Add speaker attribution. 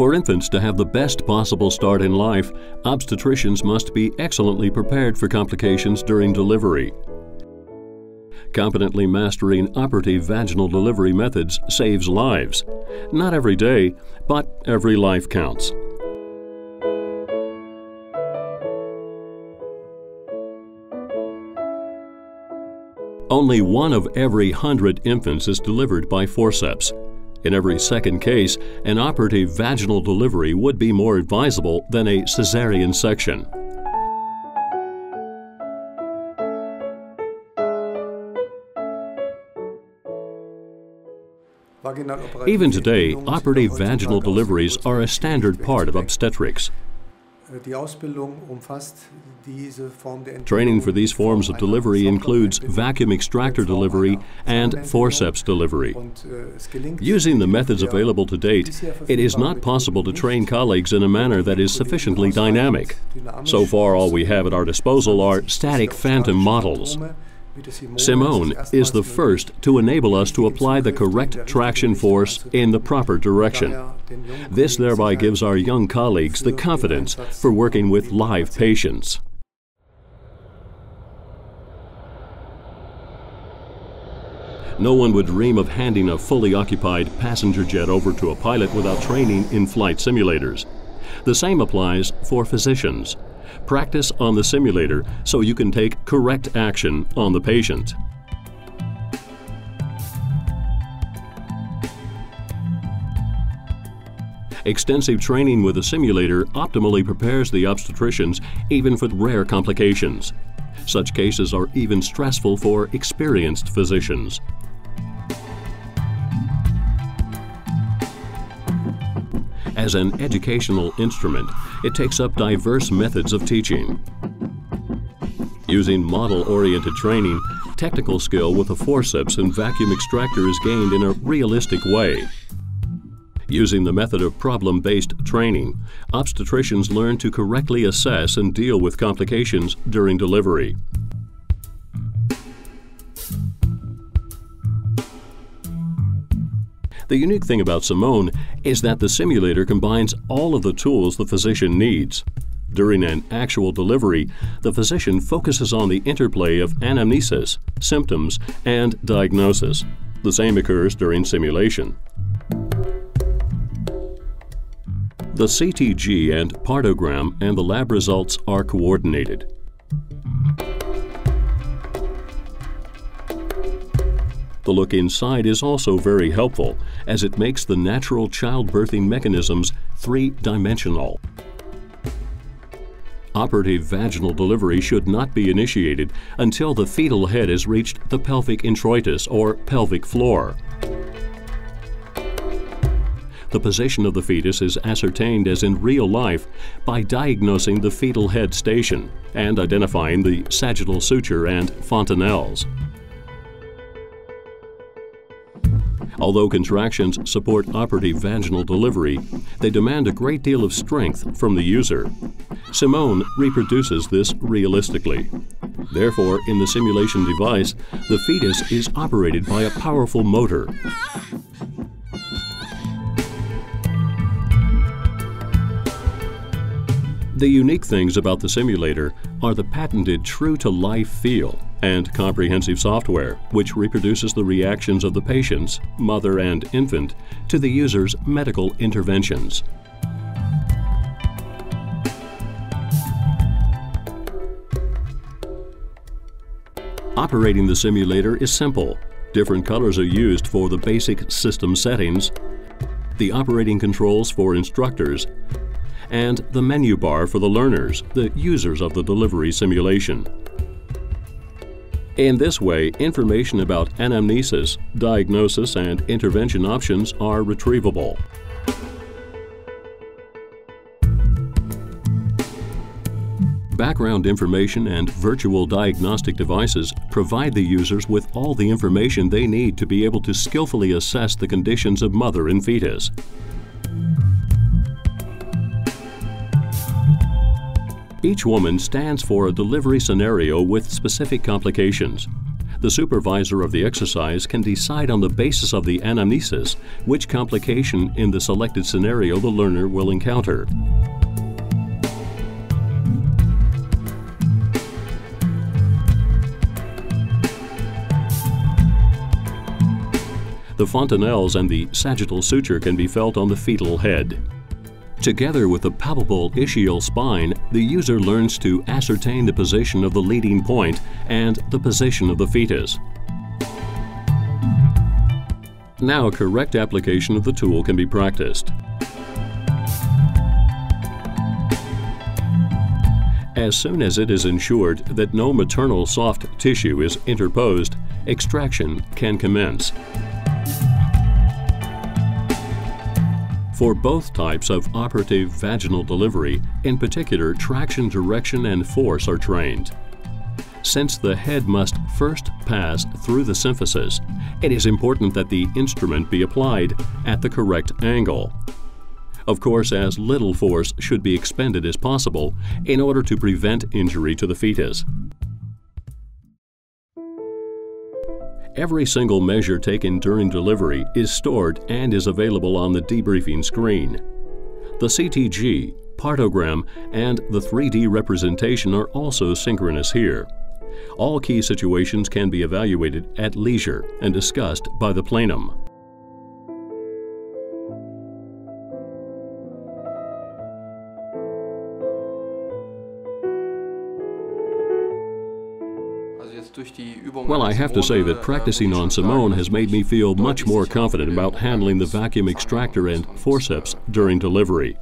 Speaker 1: For infants to have the best possible start in life, obstetricians must be excellently prepared for complications during delivery. Competently mastering operative vaginal delivery methods saves lives. Not every day, but every life counts. Only 1 of every 100 infants is delivered by forceps. In every second case, an operative vaginal delivery would be more advisable than a cesarean section. Even today, operative vaginal deliveries are a standard part of obstetrics. Training for these forms of delivery includes vacuum extractor delivery and forceps delivery. Using the methods available to date, it is not possible to train colleagues in a manner that is sufficiently dynamic. So far, all we have at our disposal are static phantom models. SIMone is the first to enable us to apply the correct traction force in the proper direction. This thereby gives our young colleagues the confidence for working with live patients. No one would dream of handing a fully occupied passenger jet over to a pilot without training in flight simulators. The same applies for physicians. Practice on the simulator so you can take correct action on the patient. Extensive training with a simulator optimally prepares the obstetricians even for rare complications. Such cases are even stressful for experienced physicians. As an educational instrument, it takes up diverse methods of teaching. Using model-oriented training, technical skill with a forceps and vacuum extractor is gained in a realistic way. Using the method of problem-based training, obstetricians learn to correctly assess and deal with complications during delivery. The unique thing about SIMone is that the simulator combines all of the tools the physician needs. During an actual delivery, the physician focuses on the interplay of anamnesis, symptoms, and diagnosis. The same occurs during simulation. The CTG and partogram and the lab results are coordinated. The look inside is also very helpful, as it makes the natural childbirthing mechanisms three-dimensional. Operative vaginal delivery should not be initiated until the fetal head has reached the pelvic introitus or pelvic floor. The position of the fetus is ascertained as in real life by diagnosing the fetal head station and identifying the sagittal suture and fontanelles. Although contractions support operative vaginal delivery, they demand a great deal of strength from the user. SIMone reproduces this realistically. Therefore, in the simulation device, the fetus is operated by a powerful motor. The unique things about the simulator are the patented true-to-life feel and comprehensive software, which reproduces the reactions of the patients, mother and infant, to the user's medical interventions. Operating the simulator is simple. Different colors are used for the basic system settings, the operating controls for instructors, and the menu bar for the learners, the users of the delivery simulation. In this way, information about anamnesis, diagnosis, and intervention options are retrievable. Background information and virtual diagnostic devices provide the users with all the information they need to be able to skillfully assess the conditions of mother and fetus. Each woman stands for a delivery scenario with specific complications. The supervisor of the exercise can decide on the basis of the anamnesis which complication in the selected scenario the learner will encounter. The fontanelles and the sagittal suture can be felt on the fetal head. Together with the palpable ischial spine, the user learns to ascertain the position of the leading point and the position of the fetus. Now, correct application of the tool can be practiced. As soon as it is ensured that no maternal soft tissue is interposed, extraction can commence. For both types of operative vaginal delivery, in particular, traction, direction, and force are trained. Since the head must first pass through the symphysis, it is important that the instrument be applied at the correct angle. Of course, as little force should be expended as possible in order to prevent injury to the fetus. Every single measure taken during delivery is stored and is available on the debriefing screen. The CTG, partogram, and the 3D representation are also synchronous here. All key situations can be evaluated at leisure and discussed by the plenum. Well, I have to say that practicing on SIMone has made me feel much more confident about handling the vacuum extractor and forceps during delivery.